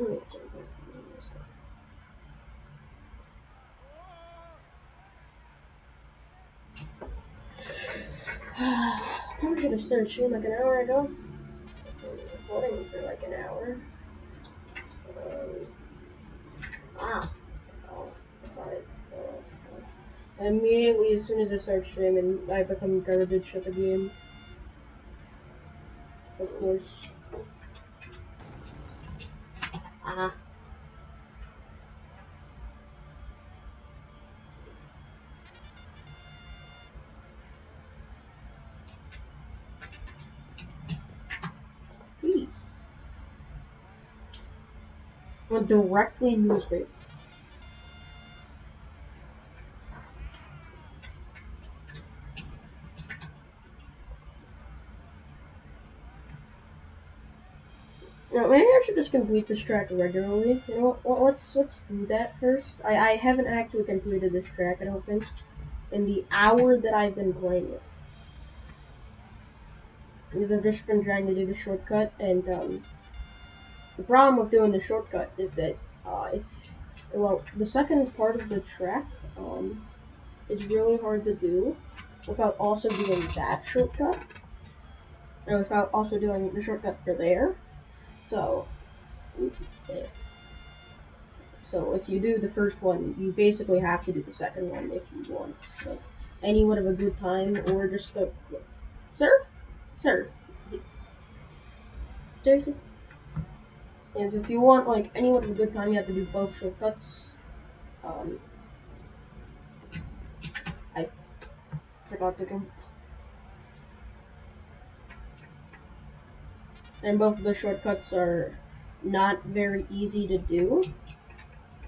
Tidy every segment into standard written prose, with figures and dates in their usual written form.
I should have started shooting like an hour ago. I've been recording for like an hour. Oh, five. Immediately, as soon as I start streaming, I become garbage at the game. Of course. Please. Went directly into his face. Now, maybe I should just complete this track regularly. You know what? Let's do that first. I haven't actually completed this track, I don't think, in the hour that I've been playing it. Because I've just been trying to do the shortcut, and the problem with doing the shortcut is that the second part of the track is really hard to do without also doing that shortcut, and without also doing the shortcut for there. So if you do the first one, you basically have to do the second one if you want like anyone of a good time, or just the sir, Jason. And if you want like anyone of a good time, you have to do both shortcuts. I forgot to do. And both of the shortcuts are not very easy to do.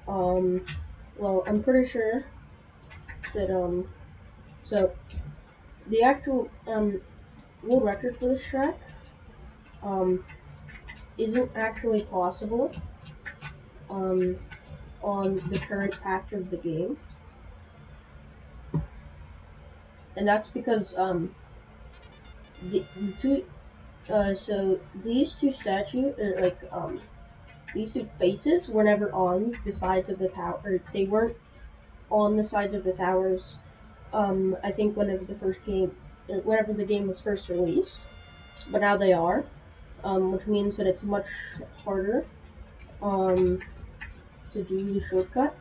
Well, I'm pretty sure that, so the actual, world record for this track, isn't actually possible, on the current patch of the game. And that's because, the two, so these two statues, these two faces were never on the sides of the tower, or they weren't on the sides of the towers, I think whenever the game was first released, but now they are, which means that it's much harder, to do the shortcut.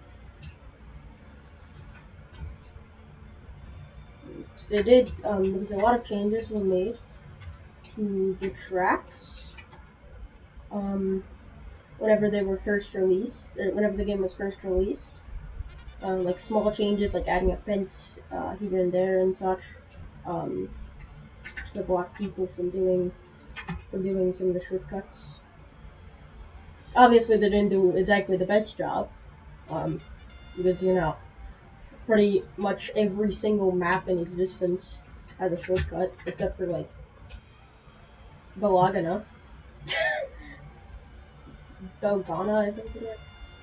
So they did, because a lot of changes were made to the tracks, whenever they were first released, or whenever the game was first released. Like small changes, like adding a fence here and there and such, to block people from doing some of the shortcuts. Obviously, they didn't do exactly the best job, because pretty much every single map in existence has a shortcut, except for like Balagana. Belgana, I think it's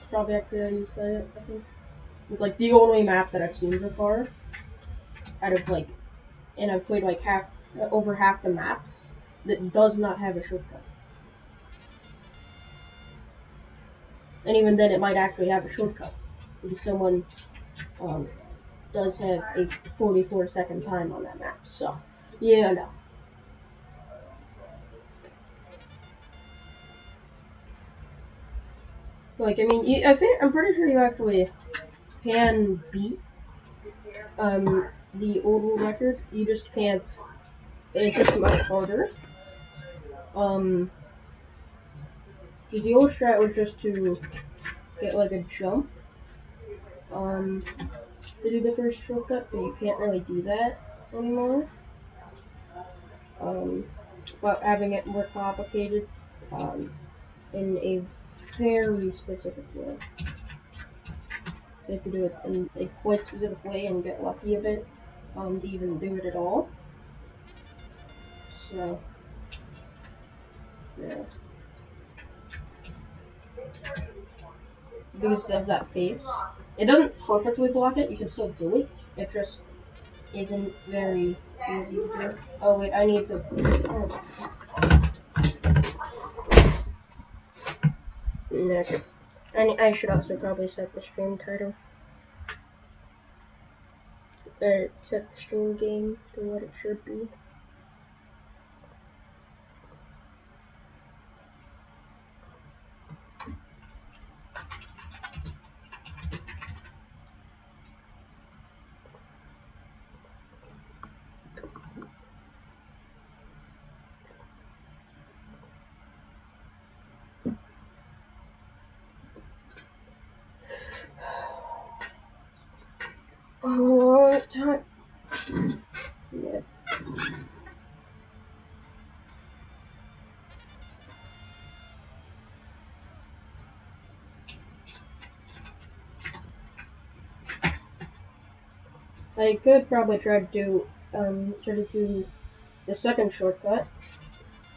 probably actually how you say it. I think it's like the only map that I've seen so far out of like, and I've played like over half the maps that does not have a shortcut. And even then, it might actually have a shortcut because someone does have a 44-second time on that map. So, yeah, no. Like, I mean, I'm pretty sure you actually can beat the old world record. You just can't. It's just much harder. Because the old strat was just to get like a jump, to do the first shortcut, but you can't really do that anymore. But having it more complicated, in a very specific way. You have to do it in a quite specific way and get lucky a bit, to even do it at all. So, yeah. Because of that face. It doesn't perfectly block it, you can still do it. It just isn't very easy to do. Oh wait, I need the... Oh. Okay. And I should also probably set the stream title. Or set the stream game to what it should be. A long time. Yeah. I could probably try to do the second shortcut,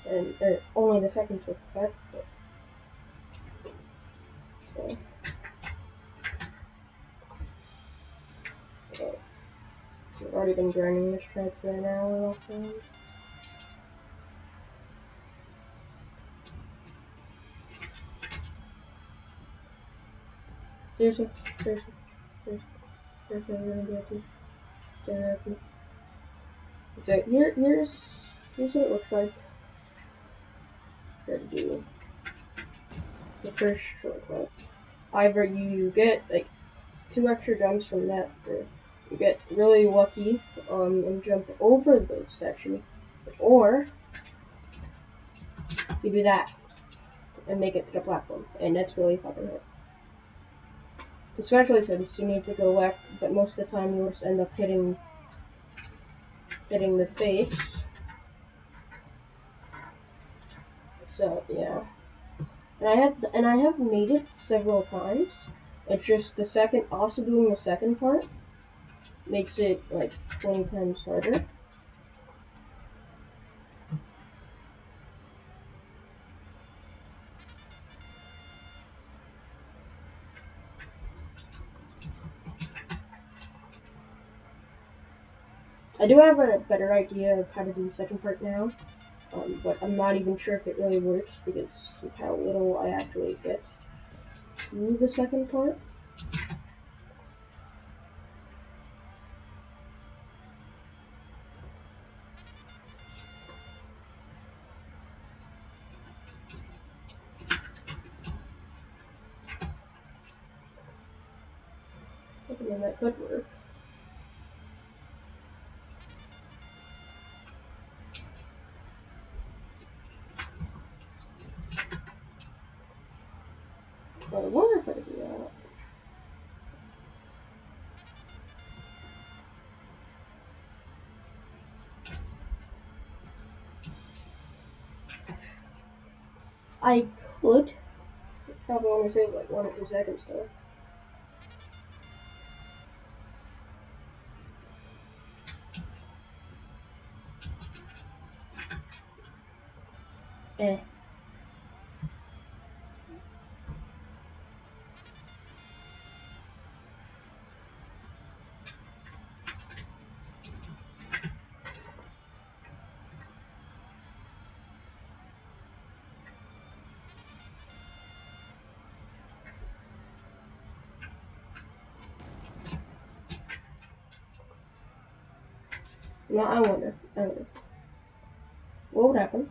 and only the second shortcut. But, I've already been grinding this track for an hour. Seriously, we're gonna be able to get it. So here's what it looks like. Try to do the first shortcut. Either you get like 2 extra jumps from that, or you get really lucky and jump over this section, or you do that and make it to the platform, and that's really fucking hard. Especially since you need to go left, but most of the time you'll just end up hitting the face. So yeah, and I have made it several times. It's just also doing the second part makes it like 20 times harder. I do have a better idea of how to do the second part now, but I'm not even sure if it really works because of how little I actually get to the second part. I mean, that could work. I wonder if I could do that. I could. Probably only save like 1 or 2 seconds though. Eh. No, I wonder. What would happen?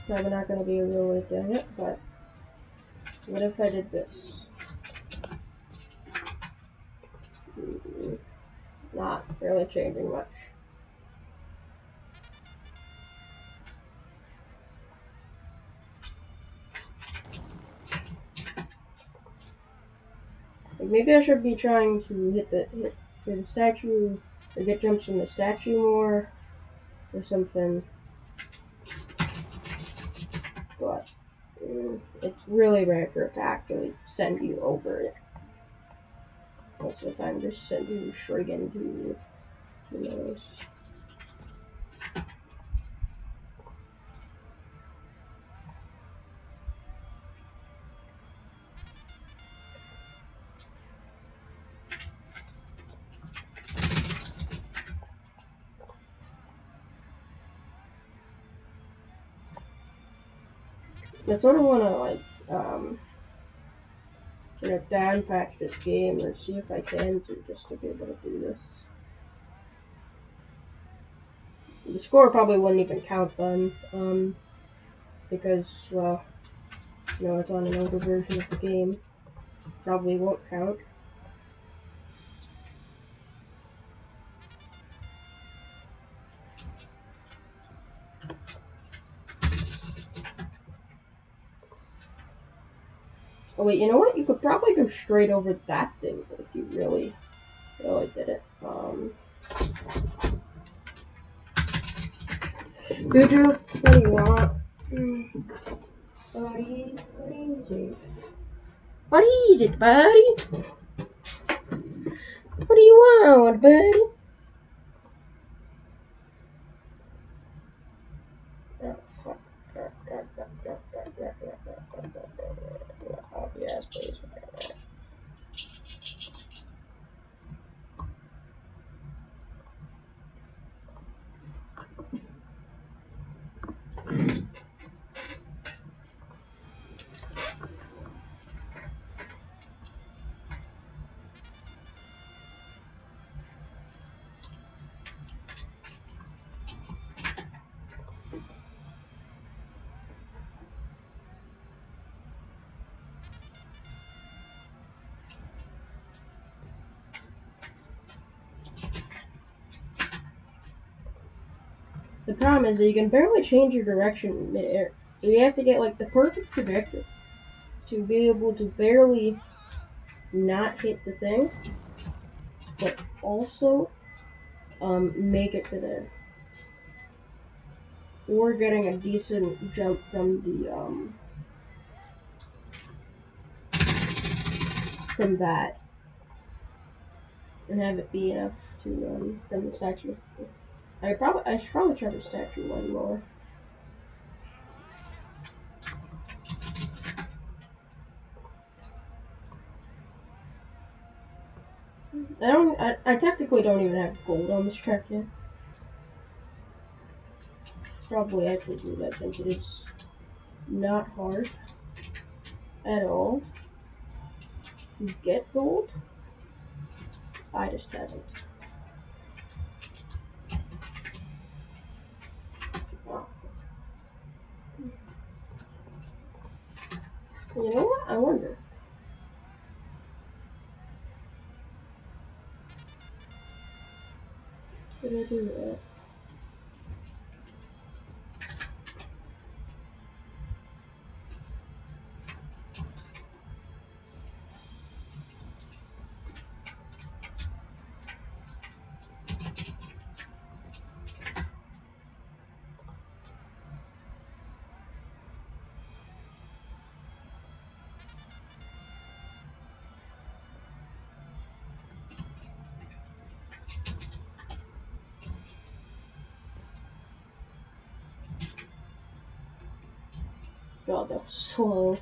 Probably not gonna be a real way of doing it, but what if I did this? Not really changing much. Like maybe I should be trying to hit for the statue, or get jumps from the statue more, or something. But it's really rare for it to actually send you over it. Most of the time, just send you straight into the nose. I sort of want to like I'm gonna downpatch this game or see if I can just to be able to do this. The score probably wouldn't even count then, because, well, you know, it's on an older version of the game. Probably won't count. Oh wait, you know what? You could probably go straight over that thing if you really did it. Good job. What do you want? Buddy, what is it? What is it, buddy? What do you want, buddy? Oh, fuck. Oh, yes, please. The problem is that you can barely change your direction in midair. So you have to get like the perfect trajectory to be able to barely not hit the thing, but also make it to there. Or getting a decent jump from the from that. And have it be enough to from the statue. I should probably try the statue one more. I technically don't even have gold on this track yet. Probably actually do that since it is not hard at all to get gold. I just haven't. Oh. You know what? I wonder. Did I do that? God, that was slow.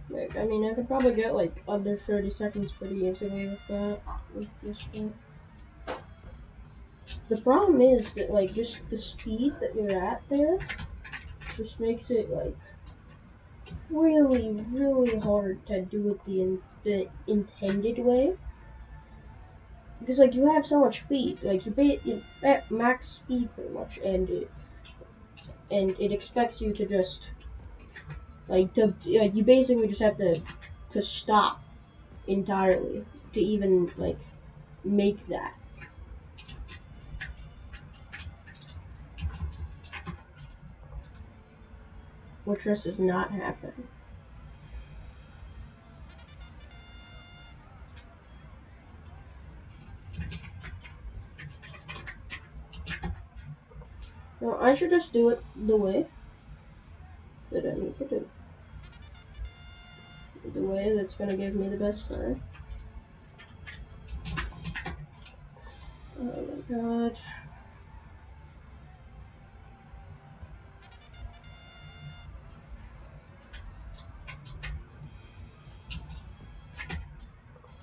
Like, I mean, I could probably get like under 30 seconds pretty easily with that. With this one. The problem is that like just the speed that you're at there just makes it like really hard to do it the intended way. Because like you have so much speed, like you're at max speed pretty much, and it expects you to just you basically just have to stop entirely to even like make that. Which just does not happen. No, I should just do it the way that I need to do. the way that's gonna give me the best time. Oh my god.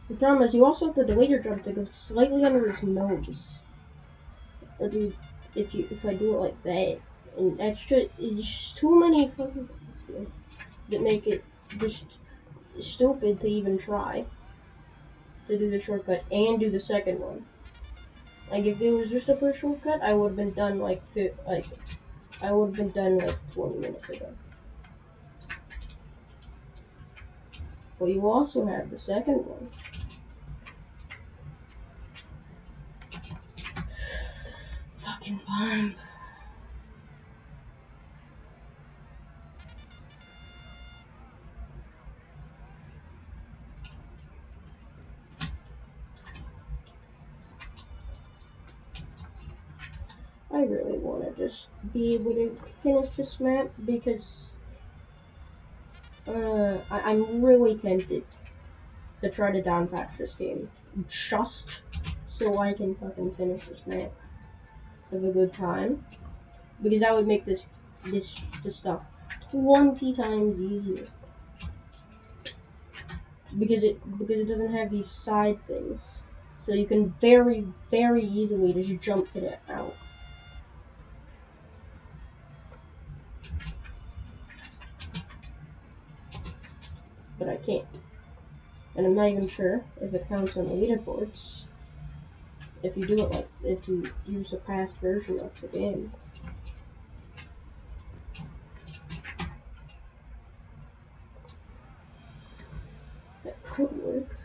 The problem is you also have to delay your jump to go slightly under his nose. Or do if I do it like that, and extra, it's just too many fucking things here that make it just stupid to even try to do the shortcut and do the second one. Like if it was just the first shortcut, I would have been done like 20 minutes ago. But you also have the second one. Fucking bomb. I really want to just be able to finish this map because I'm really tempted to try to downpatch this game just so I can fucking finish this map with a good time, because that would make this stuff 20 times easier, because it doesn't have these side things, so you can very easily just jump to that out. But I can't, and I'm not even sure if it counts on the leaderboards if you do it like if you use a past version of the game. That could work.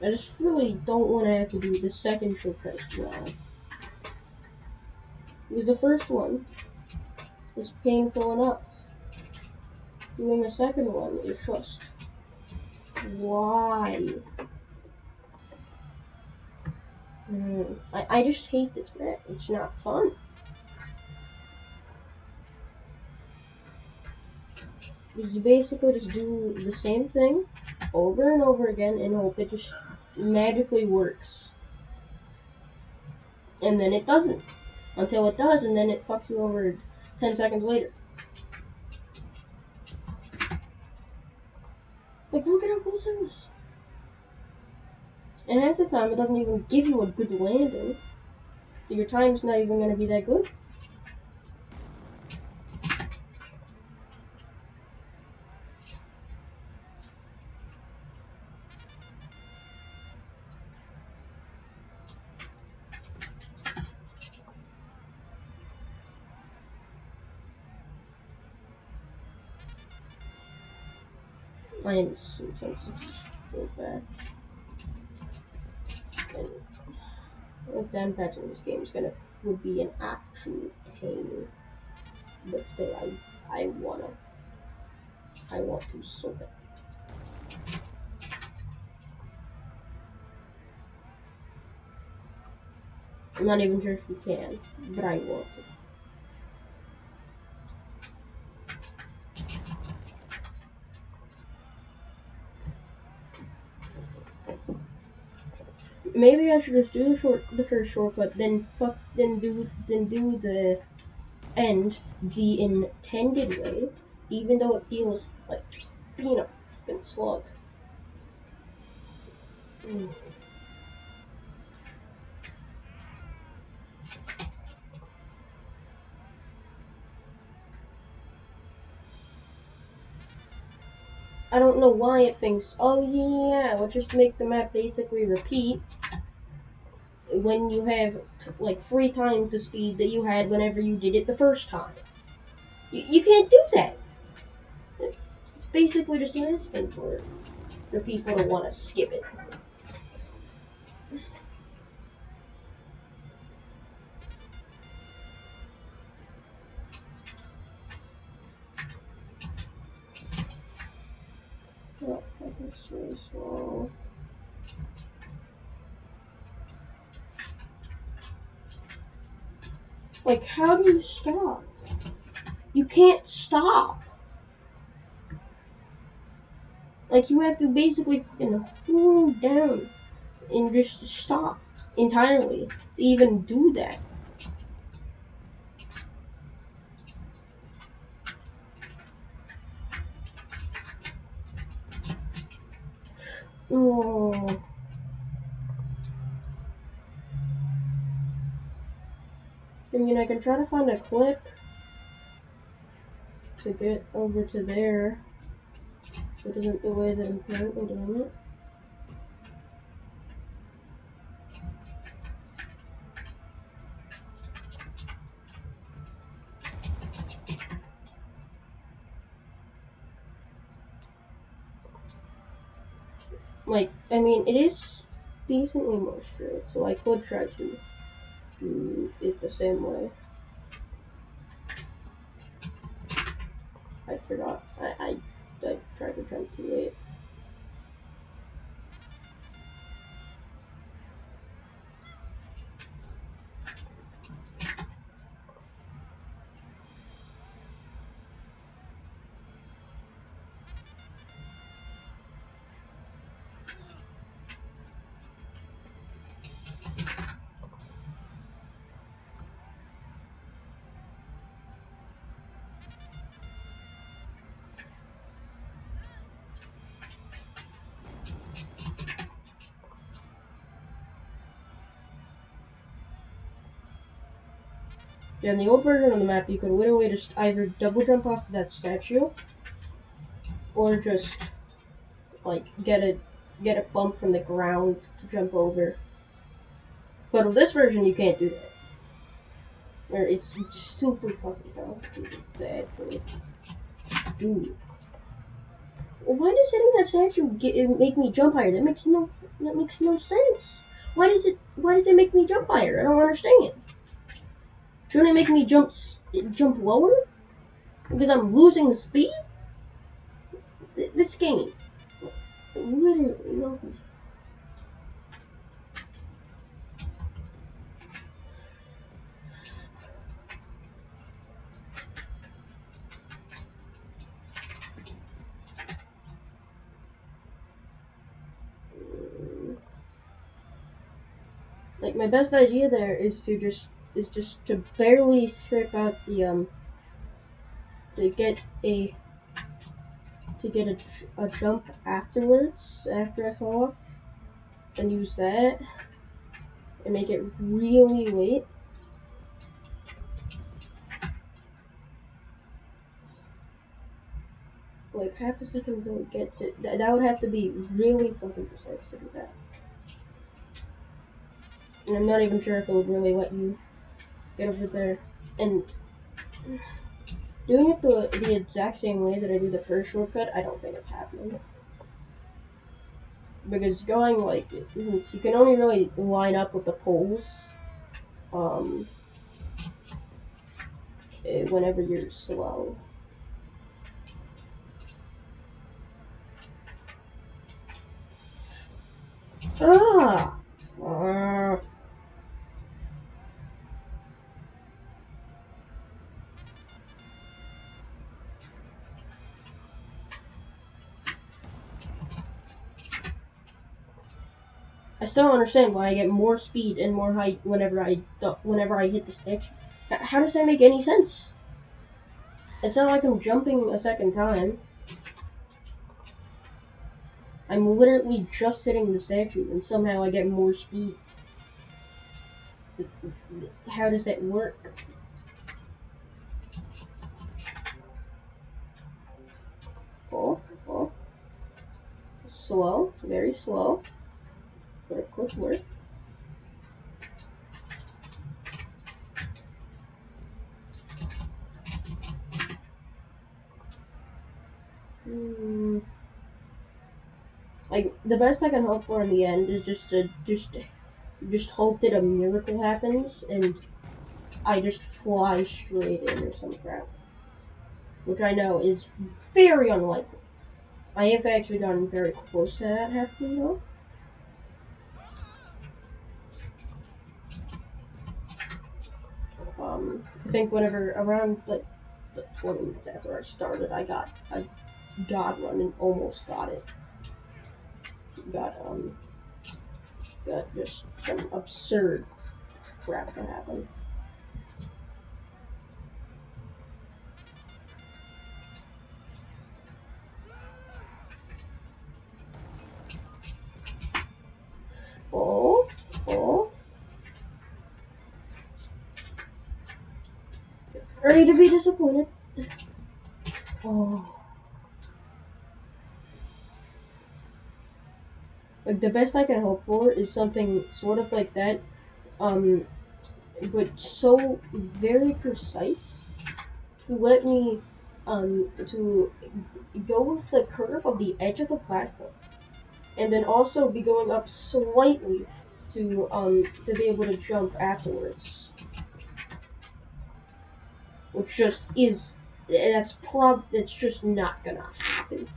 I just really don't want to have to do the second shortcut as well, because the first one is painful enough. Doing the second one is just why. I just hate this map. It's not fun. You basically just do the same thing over and over again and hope it just magically works. And then it doesn't. Until it does, and then it fucks you over 10 seconds later. Like, look at how close it was. And half the time, it doesn't even give you a good landing. So your time's not even going to be that good. I am so tempted to just go back. And downpatching this game would be an actual pain. But still, I want to so bad. I'm not even sure if you can, but I want to. Maybe I should just do the first shortcut, then do the end the intended way, even though it feels like just being a fucking slug. I don't know why it thinks, oh yeah, we'll just make the map basically repeat when you have like 3 times the speed that you had whenever you did it the first time. You can't do that. It's basically just asking for people to want to skip it. Oh, fucking so slow. Like, how do you stop? You can't stop. Like, you have to basically fucking hold down and just stop entirely to even do that. Oh. I mean, I can try to find a clip to get over to there. It isn't the way that I'm currently doing it. Like, I mean, it is decently more straight, so I could try to do it the same way. I forgot. I tried to jump too late. Yeah, in the old version of the map, you could literally just either double jump off of that statue, or just like get a bump from the ground to jump over. But with this version, you can't do that. Or it's super fucking complicated to actually do. Why does hitting that statue make me jump higher? That makes no sense. Why does it make me jump higher? I don't understand. Shouldn't it make me jump lower? Because I'm losing the speed? This game. Literally, no. Like, my best idea there is just to barely scrape out the to get a jump afterwards after I fall off, and use that and make it really late. Like half a second until it gets it. That would have to be really fucking precise to do that. And I'm not even sure if it would really let you get over there. And doing it the exact same way that I do the first shortcut, I don't think it's happening. Because going like, you can only really line up with the poles, whenever you're slow. Ah! I still don't understand why I get more speed and more height whenever I hit the statue. How does that make any sense? It's not like I'm jumping a second time. I'm literally just hitting the statue, and somehow I get more speed. How does that work? Oh. Slow, very slow. But it could work. Like, the best I can hope for in the end is just hope that a miracle happens and I just fly straight in or some crap. Which I know is very unlikely. I have actually gotten very close to that happening though. I think whenever around like But 20 minutes after I started, I got a god run and almost got it. Got just some absurd crap to happen. Oh. Ready to be disappointed. Oh. Like, the best I can hope for is something sort of like that, but so very precise to let me, to go with the curve of the edge of the platform, and then also be going up slightly to be able to jump afterwards. Which just is, that's just not gonna happen.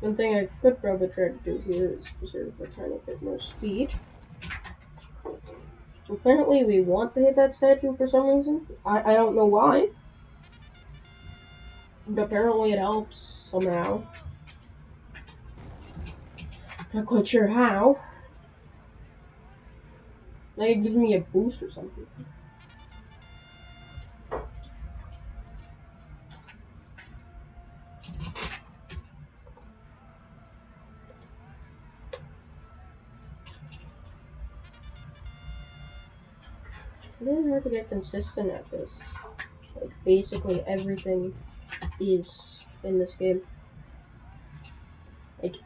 One thing I could probably try to do here is preserve a tiny bit more speed. Apparently we want to hit that statue for some reason. I don't know why. But apparently it helps somehow. Not quite sure how. Like it gives me a boost or something. It's really hard to get consistent at this. Like basically everything is in this game. Like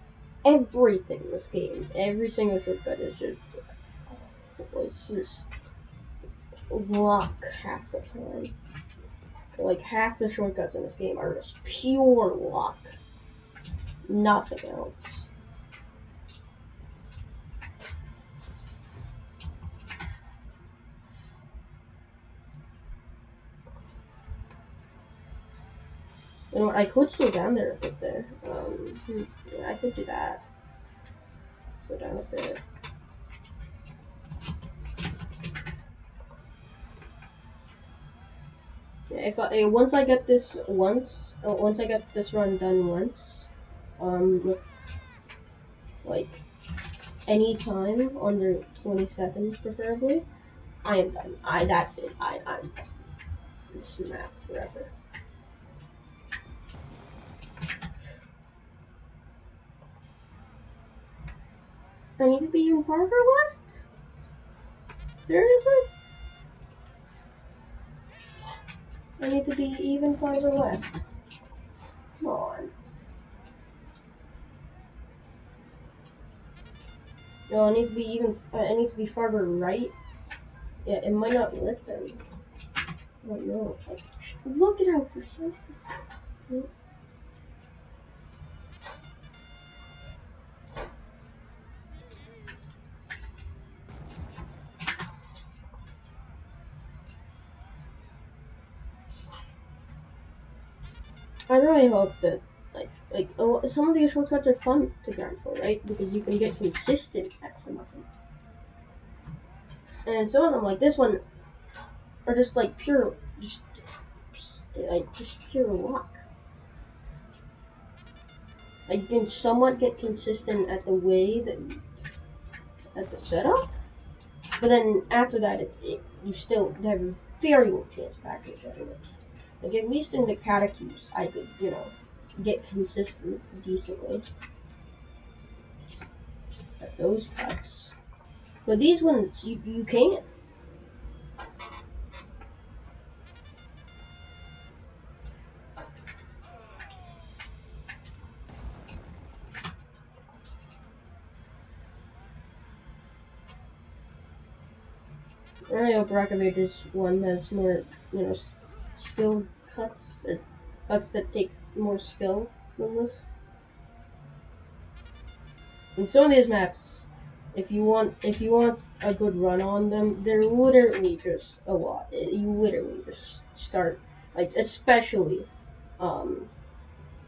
everything in this game, every single shortcut is just luck half the time. Like half the shortcuts in this game are just pure luck. Nothing else. You know what, I could slow down there a bit there. Yeah, I could do that. Slow down a bit. Yeah, if once I get this run done once, with like any time under 20 seconds preferably, I am done. That's it. I'm this map forever. I need to be even farther left? Seriously? I need to be even farther left. Come on. No, I need to be farther right. Yeah, it might not work then. I don't know. Like, look at how precise this is. I really hope that some of these shortcuts are fun to grind for, right? Because you can get consistent at some of them. And some of them, like this one, are just like pure luck. Like you can somewhat get consistent at the way that at the setup, but then after that, you still have a very low chance of actually getting it. Like at least in the catacombs, I could get consistent decently at those cuts. But these ones, you can't. I really hope Rock Ages 1 has more, skill cuts, or cuts that take more skill than this. And some of these maps, if you want a good run on them, they're literally just a lot. You literally just start, like, especially,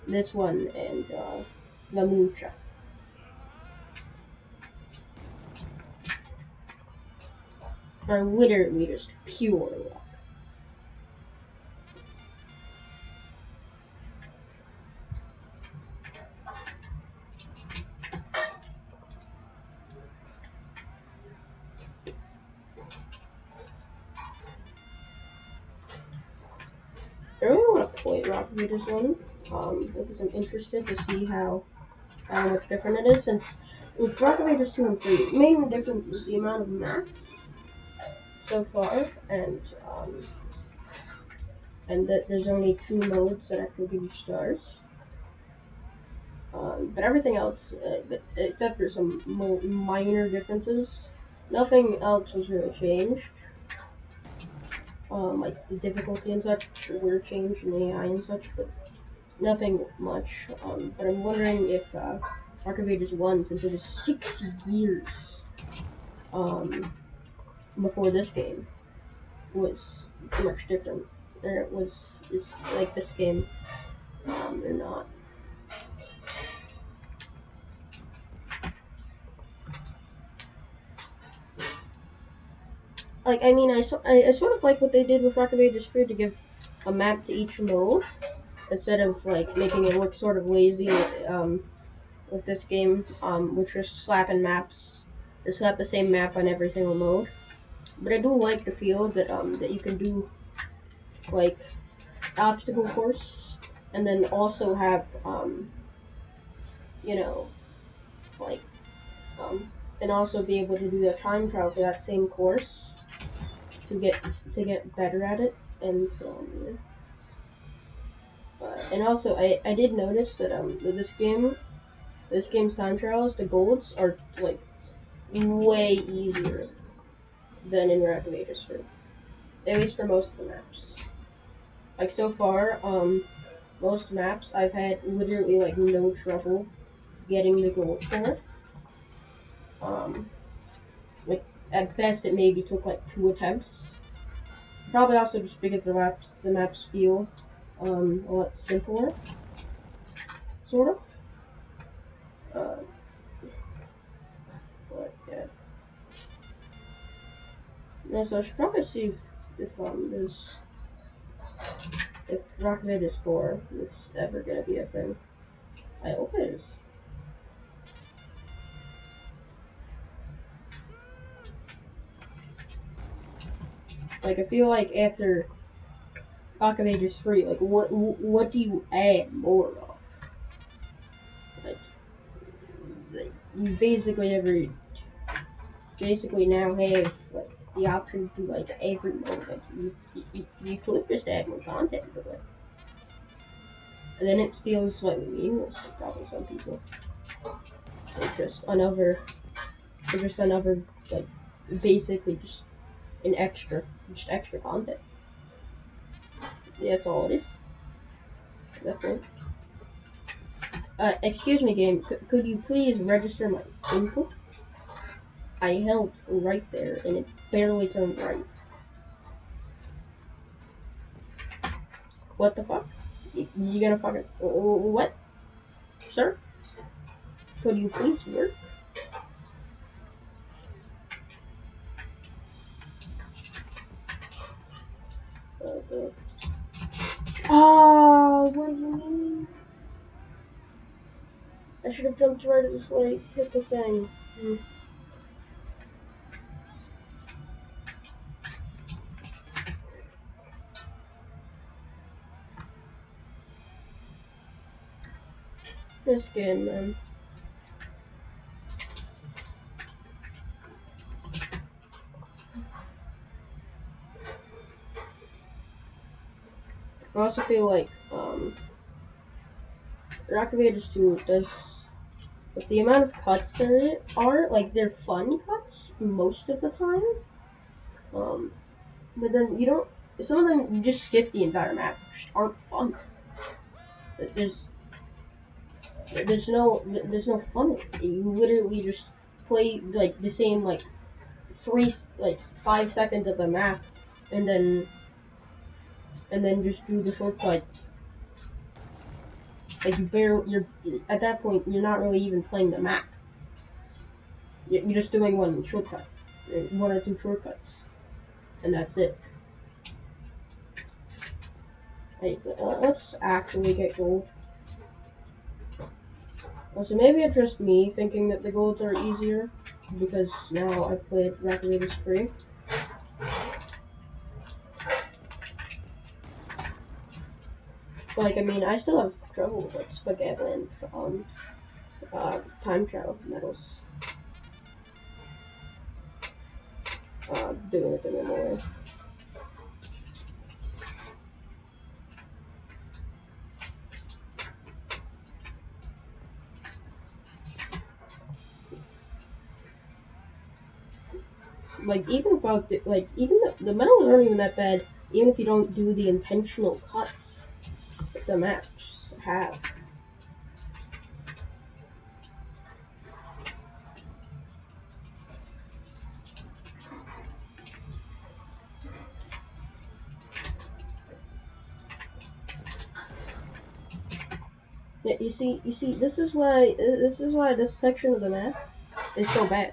this one and, La Mucha. Are literally just pure luck. I really want to play Rock Ages 1, because I'm interested to see how much different it is, since with Rock Ages 2 and 3, the main difference is the amount of maps so far, and that there's only 2 modes that actually give you stars. But everything else, except for some minor differences, nothing else was really changed. Like the difficulty and such were changed in AI and such, but nothing much. But I'm wondering if Rock Ages 1, since it was 6 years before this game, was much different. Or it is like this game, or not. Like, I mean, I sort of like what they did with Rock Ages 3 to give a map to each mode, instead of, like, making it look sort of lazy, with this game, which was slapping maps, or slap the same map on every single mode. But I do like the feel that, that you can do, like, obstacle course, and then also have, you know, like, and also be able to do a time trial for that same course to get better at it, and and also I did notice that this game's time trials, the golds are like way easier than in Rock Ages 3, at least for most of the maps. Like so far, most maps I've had literally like no trouble getting the gold for. Like at best it maybe took like 2 attempts. Probably also just because the maps feel a lot simpler, sort of. But yeah. Yeah, so I should probably see if Rock Ages 4 is ever gonna be a thing. I hope it is. Like I feel like after Rock Ages 3, like what do you add more of? Like you basically now have like the option to do like every mode. Like you could just add more content, but like, and then it feels slightly meaningless to probably some people. It's just another like basically just extra content. Yeah, that's all it is. That's it. Excuse me, game. Could you please register my input? I held right there, and it barely turned right. What the fuck? You gonna fucking what, sir? Could you please work? Oh, what do you mean? I should have jumped right at this way. Hit the thing. This game, man. I also feel like Rock Ages 2 does, with the amount of cuts there are, like they're fun cuts most of the time. But then you don't. Some of them you just skip the entire map, which aren't fun. There's there's no fun in it. You literally just play like the same like 5 seconds of the map, and then just do the shortcut. Like you're at that point you're not really even playing the map. You're just doing one shortcut, one or two shortcuts, and that's it. Hey, let's actually get gold. So maybe it's just me thinking that the golds are easier because now I've played Rapid Raiders free. Like, I mean, I still have trouble with like spaghetti and time trial medals. Doing it the normal way. Like, even without even the medals aren't even that bad. Even if you don't do the intentional cuts that the maps have. Yeah, you see, this is why this section of the map is so bad.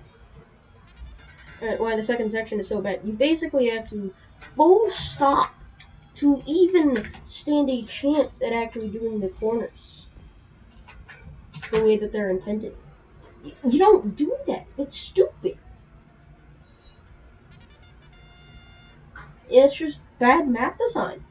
Why the second section is so bad. You basically have to full stop to even stand a chance at actually doing the corners the way that they're intended. You don't do that. That's stupid. It's just bad map design.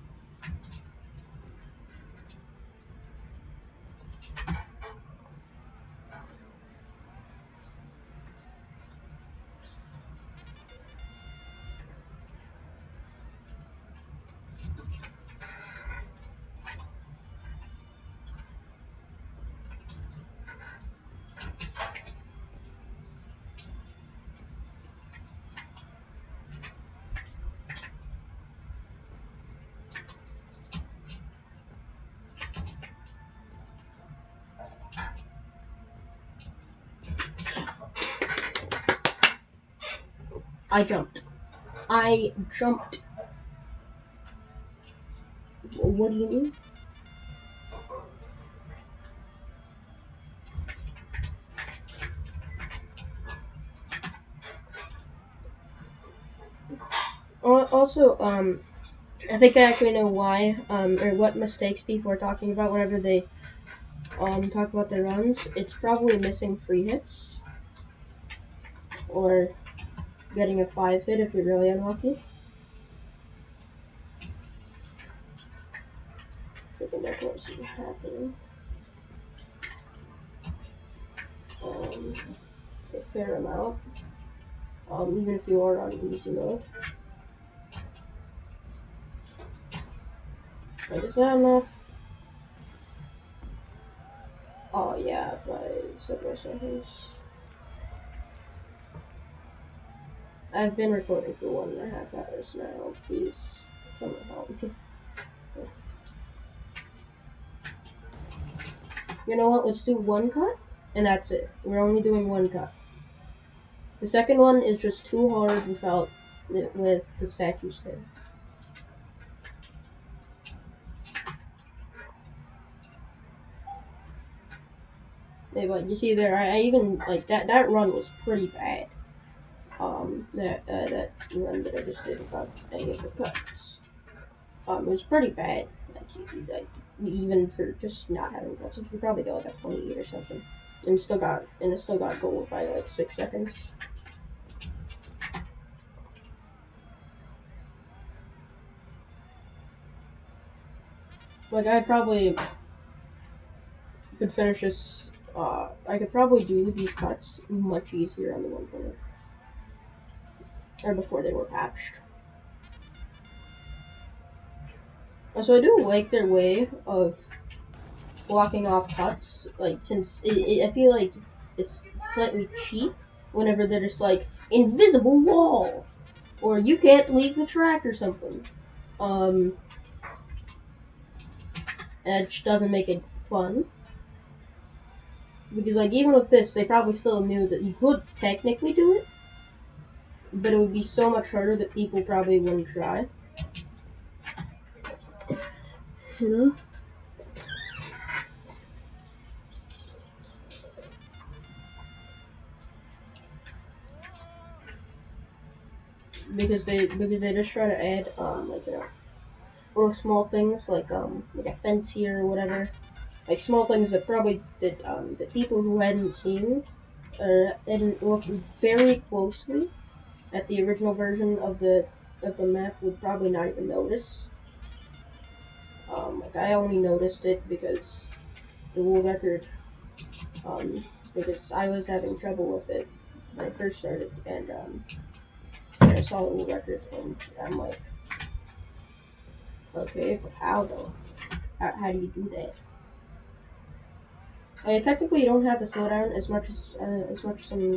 I jumped. What do you mean? Also, I think I actually know why, or what mistakes people are talking about whenever they, talk about their runs. It's probably missing free hits, or getting a 5 hit if you're really unlucky. We can definitely see it happening. A fair amount. Even if you are on easy mode. Like, is that enough? Oh yeah, by several seconds. I've been recording for 1.5 hours now. Please come and help me. You know what? Let's do one cut, and that's it. We're only doing one cut. The second one is just too hard with the statues there. Yeah, but you see there, I even like that run was pretty bad. That run that I just did about any of the cuts. It was pretty bad. Like even for just not having cuts, you could probably go like a 28 or something, and it still got gold by like 6 seconds. Like I probably could finish this. I could probably do these cuts much easier on the 1.0, or before they were patched. So I do like their way of blocking off cuts, like, since I feel like it's slightly cheap whenever they're just like, invisible wall, or you can't leave the track or something. It just doesn't make it fun. Because, like, even with this, they probably still knew that you could technically do it, but it would be so much harder that people probably wouldn't try. You know? Because they just try to add, like, you know, little small things, like a fence here or whatever. Like, small things that probably, the people who hadn't seen, or hadn't looked very closely at the original version of the map would probably not even notice. Like, I only noticed it because the world record, because I was having trouble with it when I first started, and I saw the world record, and I'm like, okay, but how though? How do you do that? Technically, you don't have to slow down as much as I'm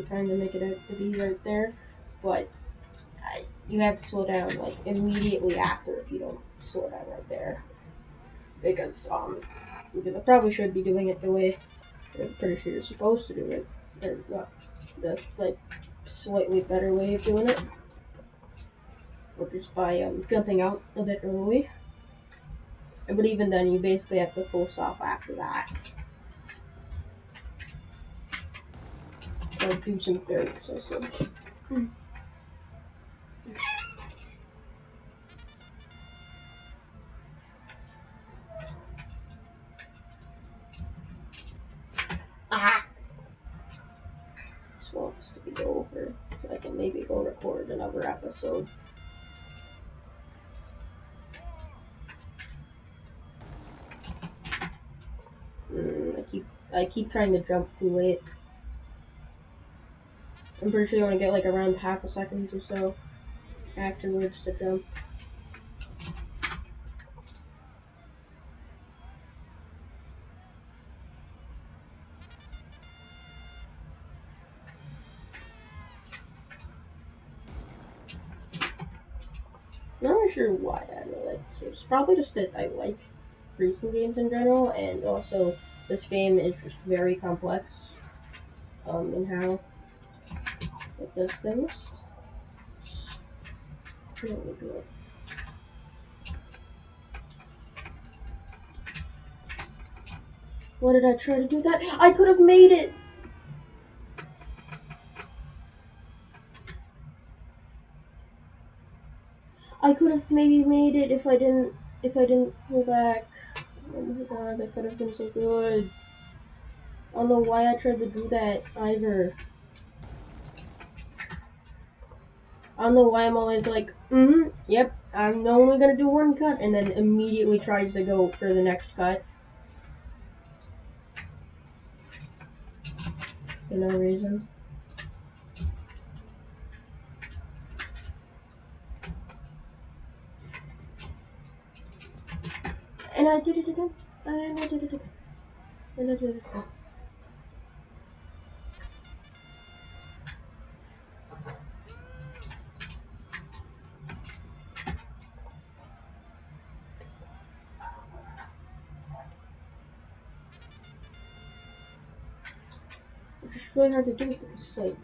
trying to make it out to be right there, but you have to slow down like immediately after if you don't slow down right there, because I probably should be doing it the way I'm pretty sure you're supposed to do it, or the like slightly better way of doing it, or just by jumping out a bit early. But even then, you basically have to full stop after that. Or do some fairy system. Ah! Just want this to be over so I can maybe go record another episode. I keep trying to jump too late. I'm pretty sure you want to get like around half a second or so afterwards to jump. Not really sure why I really like this game. It's probably just that I like racing games in general, and also this game is just very complex in how it does things. Really good. What did I try to do that? I could have made it! I could have maybe made it if I didn't pull back. Oh my god, that could have been so good. I don't know why I tried to do that either. I don't know why I'm always like, yep, I'm only gonna do one cut, and then immediately tries to go for the next cut. For no reason. And I did it again. And I did it again. And I did it again. It's just really hard to do because, like,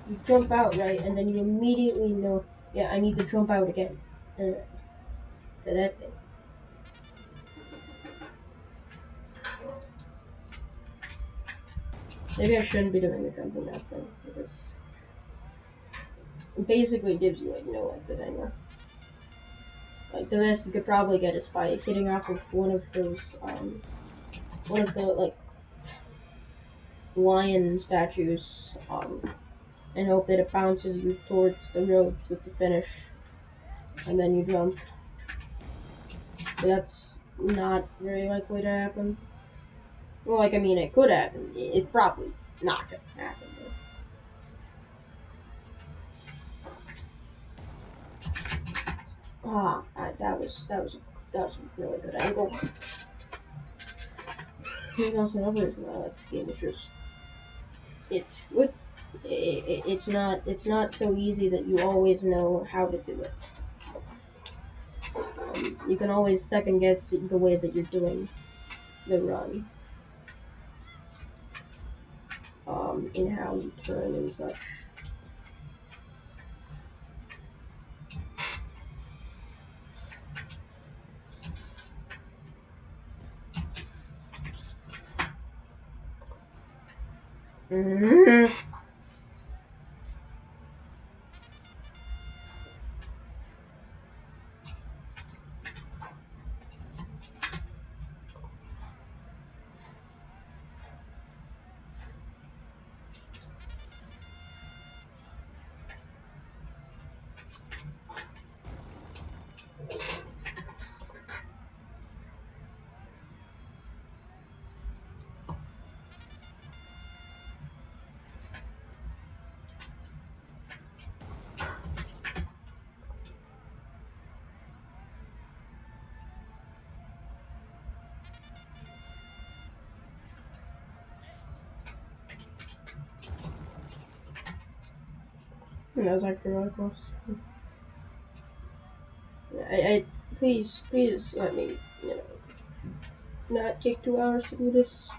you jump out, right, and then you immediately know, yeah, I need to jump out again. To that thing. Maybe I shouldn't be doing the jumping out thing, because it basically gives you, like, no exit anymore. Like, the best you could probably get is by hitting off of one of those, one of the, like, lion statues, and hope that it bounces you towards the road with the finish, and then you jump. But that's not very likely to happen. Well, like, I mean, it could happen. It's probably not gonna happen, though. That was a really good angle. There's also another reason I like this game, it's good. It's not so easy that you always know how to do it. You can always second guess the way that you're doing the run, in how you turn and such. Mm-hmm. That was actually really close. Please let me, not take 2 hours to do this.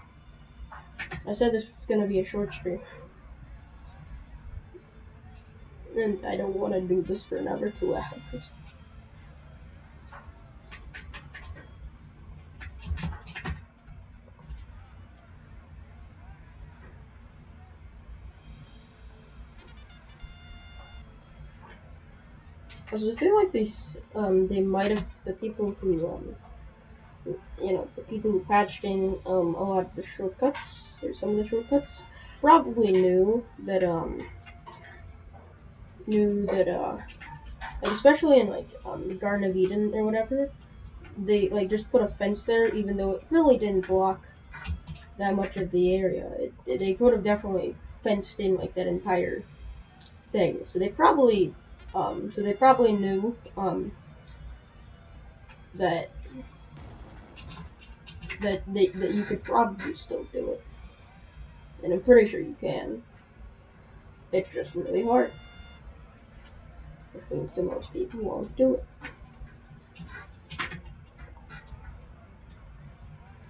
I said this was gonna be a short stream, and I don't want to do this for another 2 hours. Because I feel like they might have, the people who, the people who patched in, a lot of the shortcuts, or some of the shortcuts, probably like, especially in, like, the Garden of Eden or whatever, they, like, just put a fence there, even though it really didn't block that much of the area. They could have definitely fenced in, like, that entire thing. So they probably knew, that that you could probably still do it. And I'm pretty sure you can. It's just really hard. Which means that most people won't do it.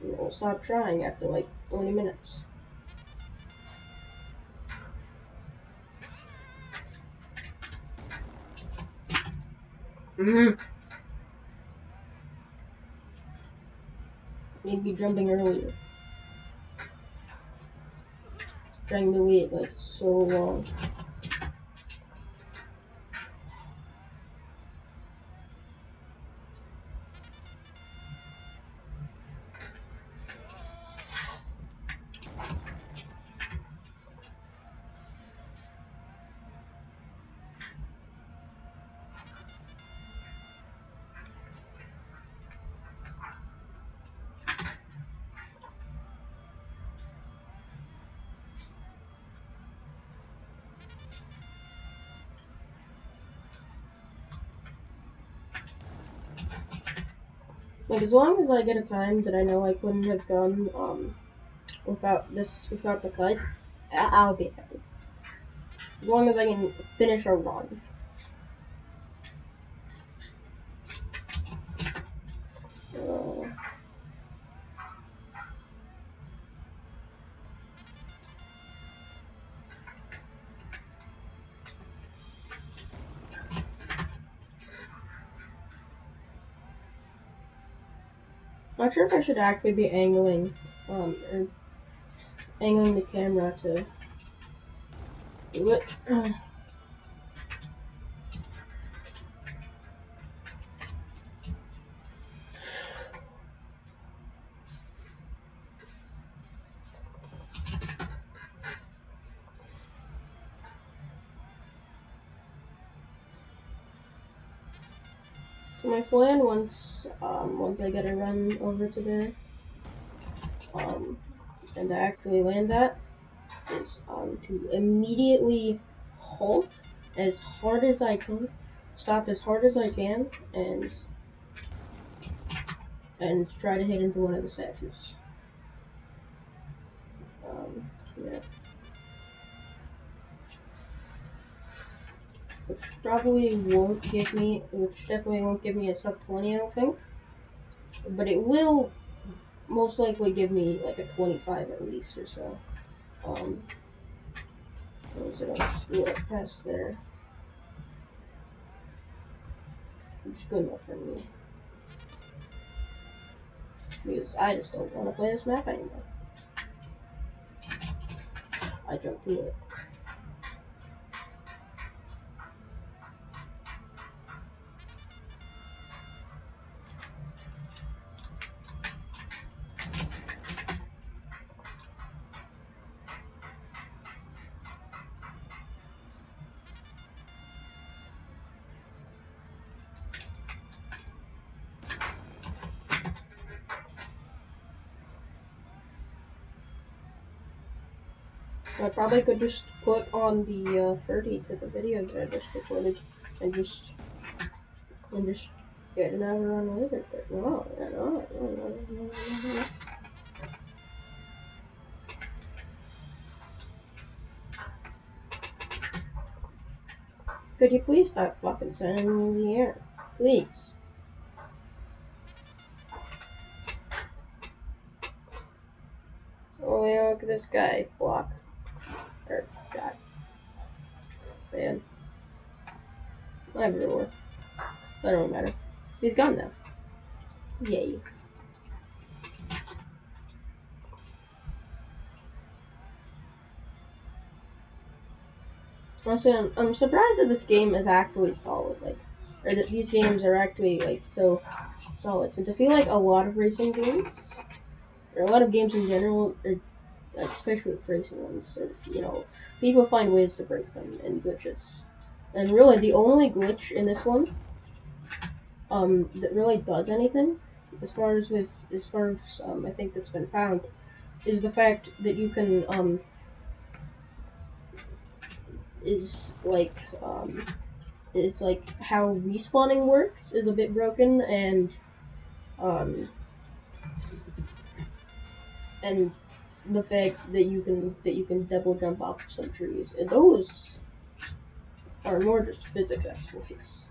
And they'll stop trying after like 20 minutes. Mm-hmm. Maybe jumping earlier. Trying to wait like so long. Like, as long as I get a time that I know I couldn't have gone, without the cut, I'll be happy. As long as I can finish a run. Uh, Not sure if I should actually be angling the camera to do it. So my plan once I get a run over to there, and I actually land that, is to immediately halt as hard as I can, stop as hard as I can, and try to hit into one of the statues. Yeah. which probably won't give me, which definitely won't give me a sub 20, I don't think. But it will most likely give me like a 25 at least or so. Close it up, screw up past there. It's good enough for me. Because I just don't want to play this map anymore. I jumped to it. I probably could just put on the 30 to the video that I just recorded and just get an hour on later, but no. Could you please stop fucking sending me in the air? Please. Oh yeah, look at this guy. Block. God. Man. Everywhere. That don't matter. He's gone now. Yay. Honestly, I'm surprised that this game is actually solid, like, or that these games are actually, like, so solid. Since I feel like a lot of racing games, or a lot of games in general, or especially with racing ones, sort of, people find ways to break them and glitches. And really, the only glitch in this one, that really does anything, as far as I think that's been found, is the fact that you can, is like how respawning works is a bit broken, and the fact that you can double jump off of some trees, and those are more just physics exploits.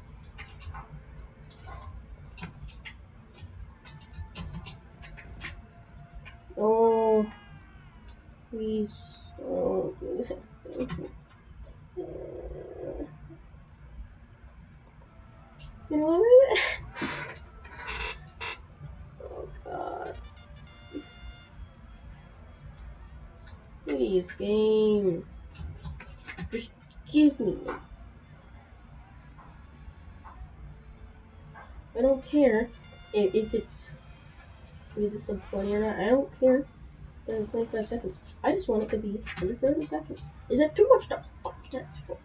Oh, please, oh, please. You know what? Oh god. Please, game. Just give me it. I don't care if it's sub 20 or not. I don't care. 25 seconds. I just want it to be under 30 seconds. Is that too much to fucking ask for?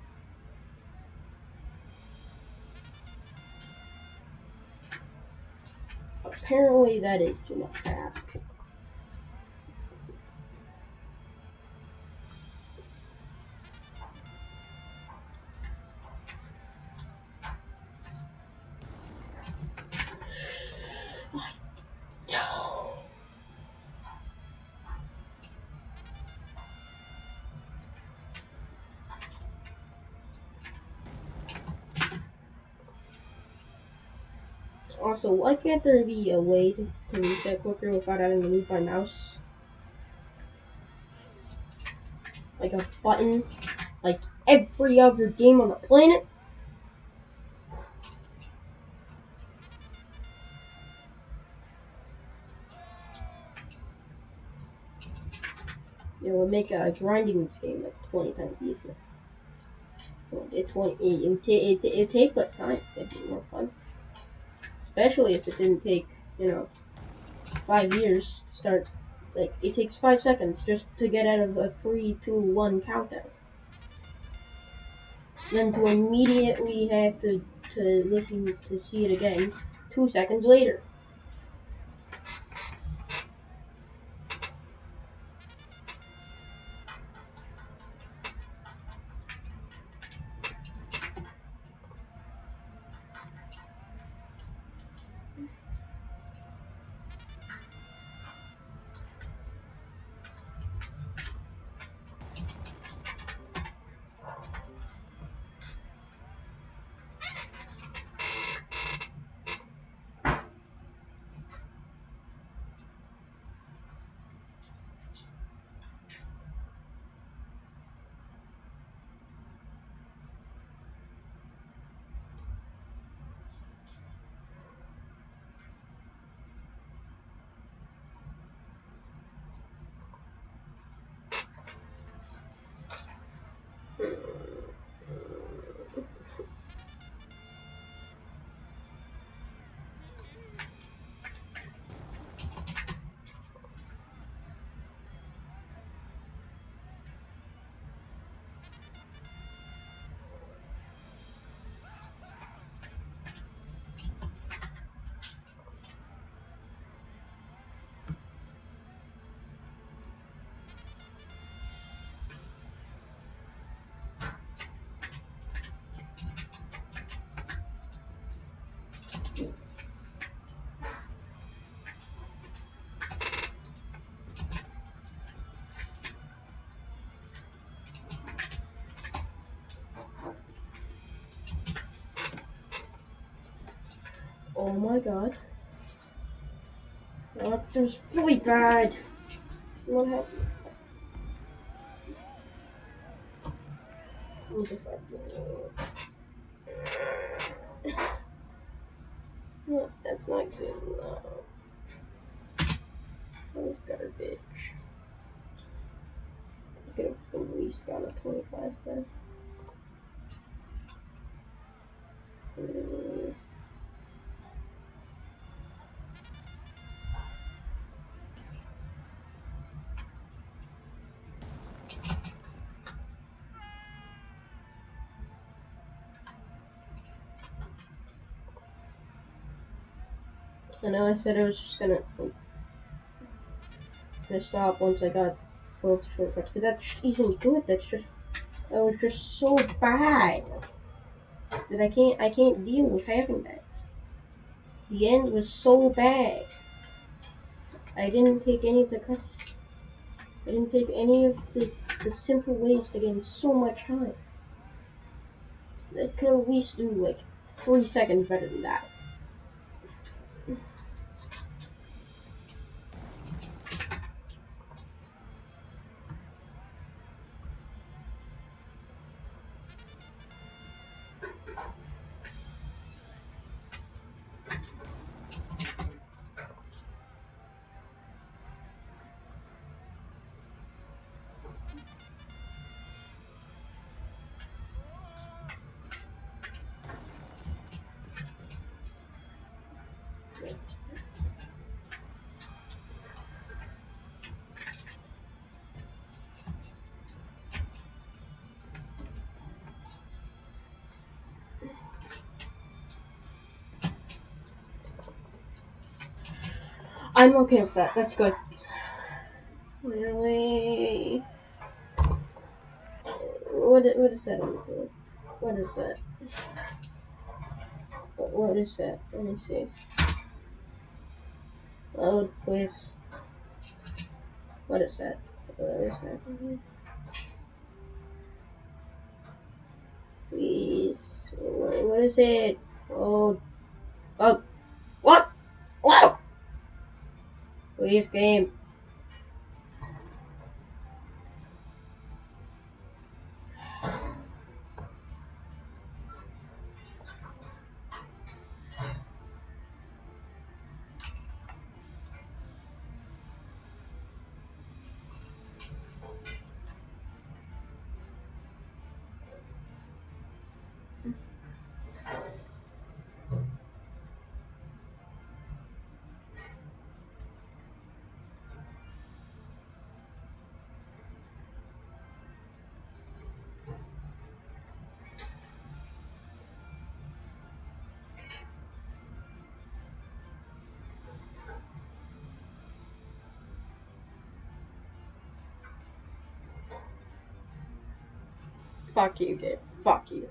Apparently that is too much to ask for. Also, why can't there be a way to reset quicker without having to move my mouse? Like a button, like every other game on the planet? It would make grinding this game like 20 times easier. It'd take less time. It'd be more fun. Especially if it didn't take, 5 years to start. Like, it takes 5 seconds just to get out of a 3, 2, 1 countdown. Then to immediately have to listen to see it again 2 seconds later. Oh my god. Oh, that's really bad. What happened? What the fuck? No, that's not good. No. That was garbage. I could have at least gotten a 25 there. I know I said I was just gonna stop once I got both shortcuts, but that isn't good. That was just so bad that I can't deal with having that. The end was so bad. I didn't take any of the cuts. I didn't take any of the simple ways to gain so much time. I could at least do like 3 seconds better than that. I'm okay with that. That's good. Really? What is that? What is that? What is that? Let me see. Load, please. What is that? What is that? Please. What is it? Oh. Oh. What? What? Please, game. Fuck you, game. Fuck you.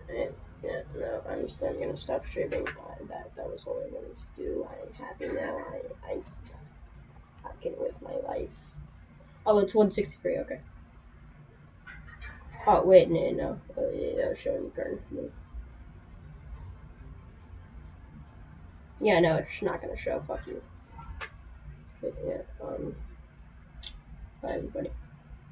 Yeah, no, I'm gonna stop streaming. That was all I wanted to do. I'm happy now. I can live my life. Oh, it's 163. Okay. Oh wait, no. Oh, yeah, that was showing turn. Yeah, no, it's not gonna show. Fuck you. But yeah. Bye everybody.